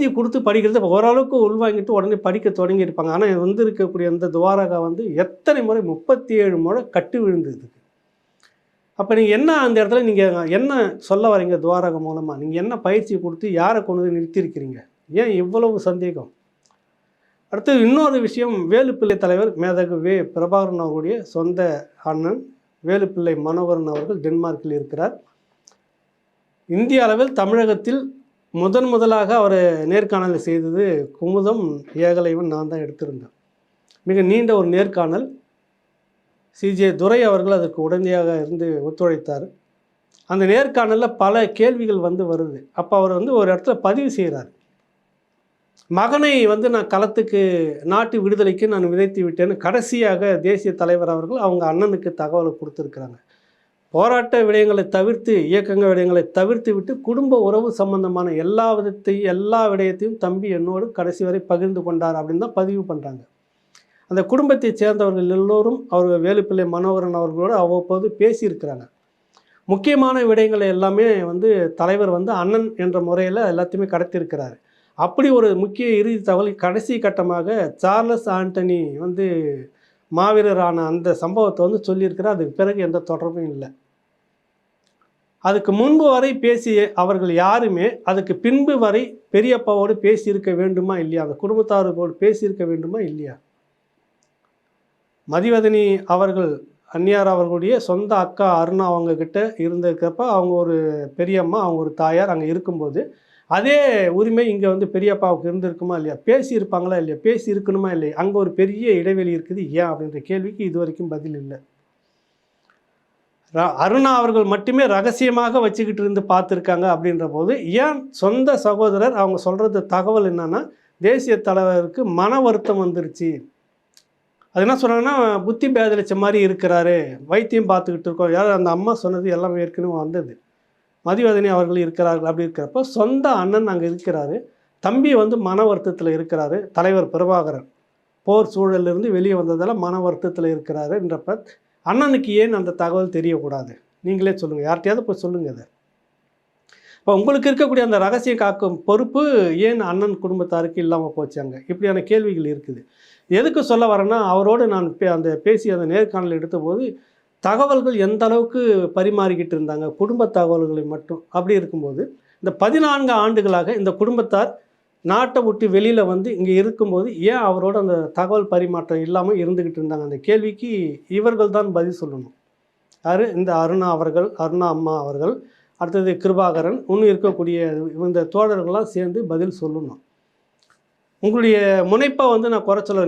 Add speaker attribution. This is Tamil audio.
Speaker 1: தேதி கொடுத்து படிக்கிறது ஓரளவுக்கு உள்வாங்கிட்டு உடனே படிக்க தொடங்கியிருப்பாங்க. ஆனால் வந்து இருக்கக்கூடிய அந்த துவாரகா வந்து எத்தனை முறை 37 முறை கட்டு விழுந்தது. அப்போ நீங்கள் என்ன அந்த இடத்துல நீங்கள் என்ன சொல்ல வரீங்க துவாரகா மூலமாக? நீங்கள் என்ன பயிற்சி கொடுத்து யாரை கொண்டு வந்து நிறுத்தியிருக்கிறீங்க? ஏன் இவ்வளவு சந்தேகம்? அடுத்து இன்னொரு விஷயம், வேலுப்பிள்ளை தலைவர் மேதகு பிரபாகரன் அவர்களுடைய சொந்த அண்ணன் வேலுப்பிள்ளை மனோகரன் அவர்கள் டென்மார்க்கில் இருக்கிறார். இந்திய அளவில் தமிழகத்தில் முதலாக அவர் நேர்காணல் செய்தது குமுதம் ஏகலைவன் நான் தான் எடுத்திருந்தேன். மிக நீண்ட ஒரு நேர்காணல். சிஜே துரை அவர்கள் அதற்கு உடனடியாக இருந்து ஒத்துழைத்தார். அந்த நேர்காணலில் பல கேள்விகள் வந்து வருது. அப்போ அவர் வந்து ஒரு இடத்துல பதிவு செய்கிறார். மகனை வந்து நான் களத்துக்கு நாட்டு விடுதலைக்கு நான் விதைத்து விட்டேன்னு கடைசியாக தேசிய தலைவர் அவர்கள் அவங்க அண்ணனுக்கு தகவலை கொடுத்துருக்குறாங்க. போராட்ட விடயங்களை தவிர்த்து, இயக்கங்க விடயங்களை தவிர்த்து விட்டு குடும்ப உறவு சம்பந்தமான எல்லா விடயத்தையும் தம்பி என்னோடு கடைசி வரை பகிர்ந்து கொண்டார் அப்படின்னு தான் பதிவு பண்ணுறாங்க. அந்த குடும்பத்தை சேர்ந்தவர்கள் எல்லோரும் அவர் வேலுப்பிள்ளை மனோகரன் அவர்களோடு அவ்வப்போது பேசியிருக்கிறாங்க. முக்கியமான விடயங்களை எல்லாமே வந்து தலைவர் வந்து அண்ணன் என்ற முறையில் எல்லாத்தையுமே கடத்தியிருக்கிறாரு. அப்படி ஒரு முக்கிய இறுதி தகவல் கடைசி கட்டமாக சார்லஸ் ஆண்டனி வந்து மாவீரரான அந்த சம்பவத்தை வந்து சொல்லியிருக்கிறார். அதுக்கு பிறகு எந்த தொடர்பும் இல்லை. அதுக்கு முன்பு வரை பேசிய அவர்கள் யாருமே அதுக்கு பின்பு வரை பெரியப்பாவோடு பேசியிருக்க வேண்டுமா இல்லையா? அந்த குடும்பத்தாரோடு பேசியிருக்க வேண்டுமா இல்லையா? மதிவதனி அவர்கள் அந்நியார் அவர்களுடைய சொந்த அக்கா அருணா அவங்க கிட்ட இருந்திருக்கிறப்ப அவங்க ஒரு பெரியம்மா, அவங்க ஒரு தாயார் அங்கே இருக்கும்போது அதே உரிமை இங்கே வந்து பெரியப்பாவுக்கு இருந்திருக்குமா இல்லையா? பேசியிருப்பாங்களா இல்லையா? பேசி இருக்கணுமா இல்லையா? அங்கே ஒரு பெரிய இடைவெளி இருக்குது. ஏன் அப்படின்ற கேள்விக்கு இது வரைக்கும் பதில் இல்லை. அருணா அவர்கள் மட்டுமே ரகசியமாக வச்சுக்கிட்டு இருந்து பார்த்துருக்காங்க. அப்படின்ற போது ஏன் சொந்த சகோதரர் அவங்க சொல்கிறது தகவல் என்னன்னா, தேசிய தலைவருக்கு மன வருத்தம் வந்துருச்சு. அது என்ன சொல்கிறாங்கன்னா, புத்தி பேதலிச்ச மாதிரி இருக்கிறாரு, வைத்தியம் பார்த்துக்கிட்டு இருக்கோம். யார் அந்த அம்மா சொன்னது எல்லாம் ஏற்கனவே வந்தது. மதிவதனி அவர்கள் இருக்கிறார்கள். அப்படி இருக்கிறப்ப சொந்த அண்ணன் அங்கே இருக்கிறாரு, தம்பி வந்து மன வருத்தத்தில் இருக்கிறாரு. தலைவர் பிரபாகரன் போர் சூழலிருந்து வெளியே வந்ததால் மன வருத்தத்தில் இருக்கிறாருன்றப்ப அண்ணனுக்கு ஏன் அந்த தகவல் தெரியக்கூடாது? நீங்களே சொல்லுங்கள், யார்கிட்டையாவது போய் சொல்லுங்கள். அதை இப்போ உங்களுக்கு இருக்கக்கூடிய அந்த ரகசியம் காக்கும் பொறுப்பு ஏன் அண்ணன் குடும்பத்தாருக்கு இல்லாமல் போச்சாங்க? இப்படியான கேள்விகள் இருக்குது. எதுக்கு சொல்ல வரேன்னா, அவரோடு நான் அந்த பேசி அந்த நேர்காணல் எடுத்தபோது தகவல்கள் எந்த அளவுக்கு பரிமாறிக்கிட்டு இருந்தாங்க, குடும்ப தகவல்களை மட்டும். அப்படி இருக்கும்போது இந்த 14 ஆண்டுகளாக இந்த குடும்பத்தார் நாட்டை விட்டு வெளியில் வந்து இங்கே இருக்கும்போது ஏன் அவரோட அந்த தகவல் பரிமாற்றம் இல்லாமல் இருந்துக்கிட்டு இருந்தாங்க? அந்த கேள்விக்கு இவர்கள் தான் பதில் சொல்லணும். யார்? இந்த அருணா அவர்கள், அருணா அம்மா அவர்கள், அடுத்தது கிருபாகரன், இன்னும் இருக்கக்கூடிய இந்த தோழர்கள்லாம் சேர்ந்து பதில் சொல்லணும். உங்களுடைய முனைப்பை வந்து நான் குறை சொல்ல